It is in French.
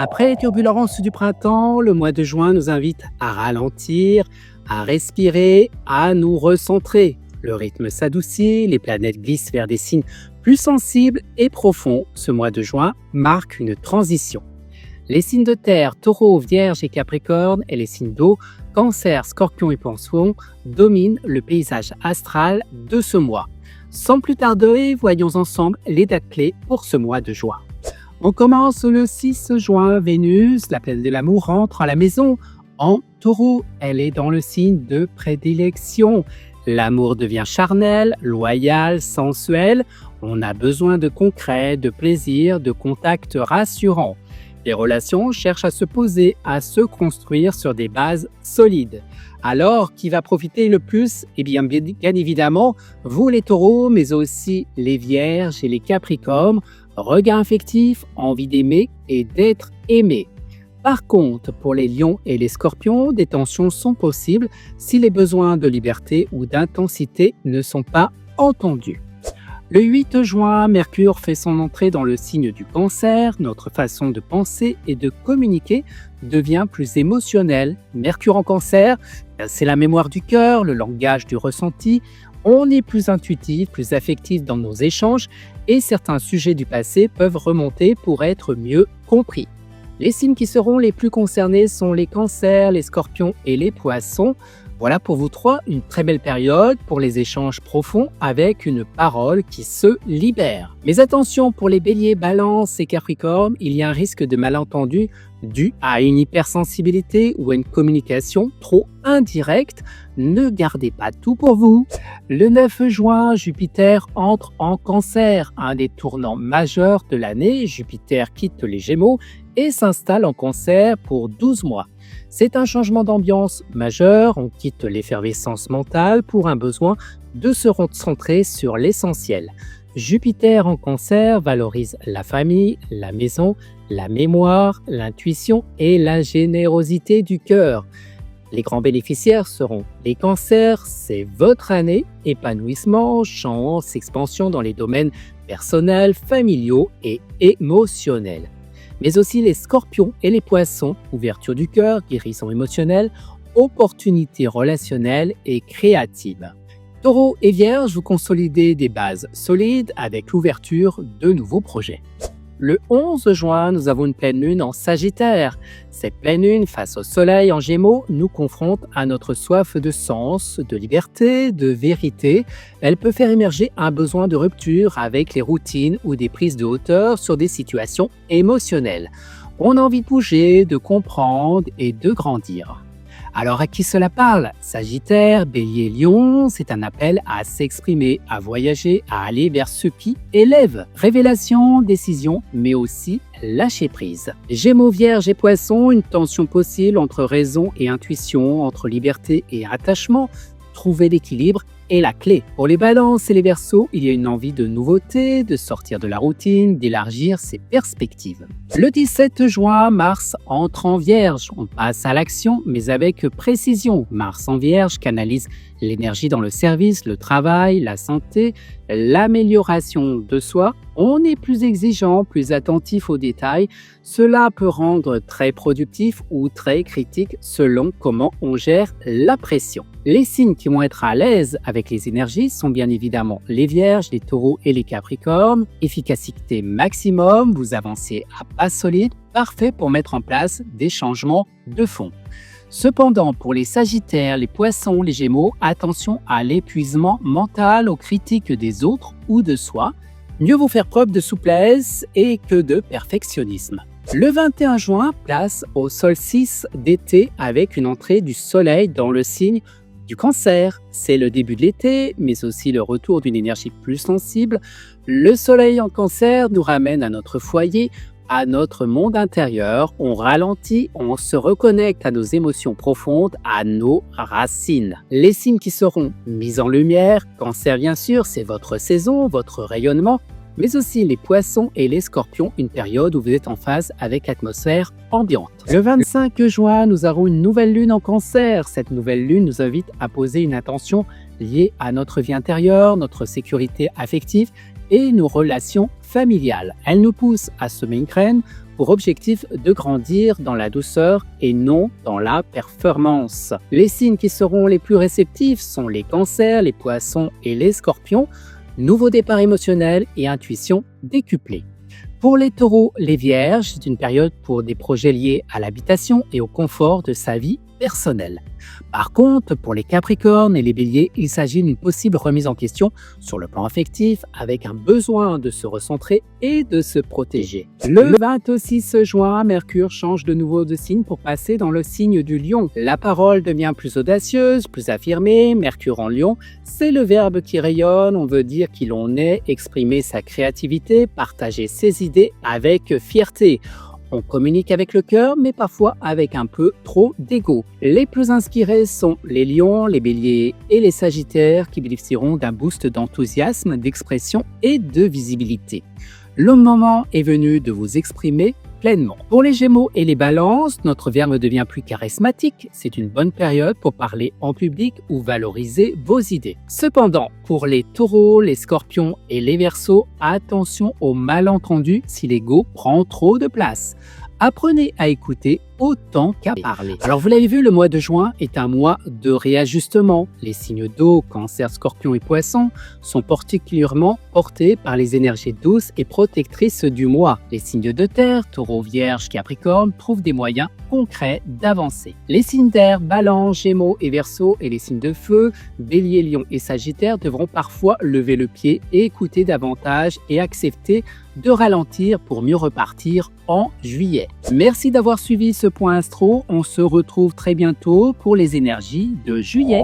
Après les turbulences du printemps, le mois de juin nous invite à ralentir, à respirer, à nous recentrer. Le rythme s'adoucit, les planètes glissent vers des signes plus sensibles et profonds. Ce mois de juin marque une transition. Les signes de terre, taureau, vierge et capricorne, et les signes d'eau, cancer, scorpion et poisson, dominent le paysage astral de ce mois. Sans plus tarder, voyons ensemble les dates clés pour ce mois de juin. On commence le 6 juin, Vénus, la planète de l'amour, rentre à la maison en taureau. Elle est dans le signe de prédilection. L'amour devient charnel, loyal, sensuel. On a besoin de concret, de plaisir, de contacts rassurants. Les relations cherchent à se poser, à se construire sur des bases solides. Alors, qui va profiter le plus? Eh bien évidemment, vous les taureaux, mais aussi les vierges et les capricornes. Regain affectif, envie d'aimer et d'être aimé. Par contre, pour les lions et les scorpions, des tensions sont possibles si les besoins de liberté ou d'intensité ne sont pas entendus. Le 8 juin, Mercure fait son entrée dans le signe du Cancer. Notre façon de penser et de communiquer devient plus émotionnelle. Mercure en Cancer, c'est la mémoire du cœur, le langage du ressenti. On est plus intuitif, plus affectif dans nos échanges et certains sujets du passé peuvent remonter pour être mieux compris. Les signes qui seront les plus concernés sont les cancers, les scorpions et les poissons. Voilà pour vous trois une très belle période pour les échanges profonds avec une parole qui se libère. Mais attention pour les béliers, balances et capricornes, il y a un risque de malentendu dû à une hypersensibilité ou à une communication trop indirecte. Ne gardez pas tout pour vous. Le 9 juin, Jupiter entre en Cancer, un des tournants majeurs de l'année. Jupiter quitte les Gémeaux et s'installe en Cancer pour 12 mois. C'est un changement d'ambiance majeur, on quitte l'effervescence mentale pour un besoin de se recentrer sur l'essentiel. Jupiter en Cancer valorise la famille, la maison, la mémoire, l'intuition et la générosité du cœur. Les grands bénéficiaires seront les cancers, c'est votre année, épanouissement, chance, expansion dans les domaines personnels, familiaux et émotionnels. Mais aussi les scorpions et les poissons, ouverture du cœur, guérison émotionnelle, opportunités relationnelles et créatives. Taureau et Vierge, vous consolidez des bases solides avec l'ouverture de nouveaux projets. Le 11 juin, nous avons une pleine lune en Sagittaire. Cette pleine lune, face au soleil en Gémeaux, nous confronte à notre soif de sens, de liberté, de vérité. Elle peut faire émerger un besoin de rupture avec les routines ou des prises de hauteur sur des situations émotionnelles. On a envie de bouger, de comprendre et de grandir. Alors à qui cela parle? Sagittaire, Bélier, Lion, c'est un appel à s'exprimer, à voyager, à aller vers ce qui élève. Révélation, décision, mais aussi lâcher prise. Gémeaux, Vierge et Poissons, une tension possible entre raison et intuition, entre liberté et attachement. Trouver l'équilibre est la clé. Pour les balances et les verseaux, il y a une envie de nouveauté, de sortir de la routine, d'élargir ses perspectives. Le 17 juin, Mars entre en Vierge. On passe à l'action, mais avec précision. Mars en Vierge canalise l'énergie dans le service, le travail, la santé, l'amélioration de soi. On est plus exigeant, plus attentif aux détails. Cela peut rendre très productif ou très critique selon comment on gère la pression. Les signes qui vont être à l'aise avec les énergies sont bien évidemment les Vierges, les Taureaux et les Capricornes. Efficacité maximum, vous avancez à pas solide, parfait pour mettre en place des changements de fond. Cependant, pour les Sagittaires, les Poissons, les Gémeaux, attention à l'épuisement mental, aux critiques des autres ou de soi. Mieux vaut faire preuve de souplesse et que de perfectionnisme. Le 21 juin, place au solstice d'été avec une entrée du soleil dans le signe du Cancer. C'est le début de l'été, mais aussi le retour d'une énergie plus sensible. Le soleil en Cancer nous ramène à notre foyer, à notre monde intérieur, on ralentit, on se reconnecte à nos émotions profondes, à nos racines. Les signes qui seront mis en lumière, Cancer bien sûr, c'est votre saison, votre rayonnement, mais aussi les poissons et les scorpions, une période où vous êtes en phase avec l'atmosphère ambiante. Le 25 juin, nous aurons une nouvelle lune en Cancer. Cette nouvelle lune nous invite à poser une attention liée à notre vie intérieure, notre sécurité affective et nos relations familiales. Elle nous pousse à semer une graine pour objectif de grandir dans la douceur et non dans la performance. Les signes qui seront les plus réceptifs sont les cancers, les poissons et les scorpions. Nouveau départ émotionnel et intuition décuplée. Pour les taureaux, les vierges, c'est une période pour des projets liés à l'habitation et au confort de sa vie personnelle. Par contre, pour les capricornes et les béliers, il s'agit d'une possible remise en question sur le plan affectif avec un besoin de se recentrer et de se protéger. Le 26 juin, Mercure change de nouveau de signe pour passer dans le signe du lion. La parole devient plus audacieuse, plus affirmée. Mercure en lion, c'est le verbe qui rayonne. On veut dire qui l'on est, exprimer sa créativité, partager ses idées avec fierté. On communique avec le cœur, mais parfois avec un peu trop d'ego. Les plus inspirés sont les lions, les béliers et les sagittaires qui bénéficieront d'un boost d'enthousiasme, d'expression et de visibilité. Le moment est venu de vous exprimer pleinement. Pour les Gémeaux et les Balances, notre verbe devient plus charismatique. C'est une bonne période pour parler en public ou valoriser vos idées. Cependant, pour les Taureaux, les Scorpions et les Verseaux, attention aux malentendus si l'ego prend trop de place. Apprenez à écouter autant qu'à parler. Alors vous l'avez vu, le mois de juin est un mois de réajustement. Les signes d'eau, cancer, scorpion et poisson sont particulièrement portés par les énergies douces et protectrices du mois. Les signes de terre, taureau, vierge, capricorne, trouvent des moyens concrets d'avancer. Les signes d'air, balance, gémeaux et verseau et les signes de feu, bélier, lion et sagittaire devront parfois lever le pied et écouter davantage et accepter de ralentir pour mieux repartir en juillet. Merci d'avoir suivi ce point astro. On se retrouve très bientôt pour les énergies de juillet.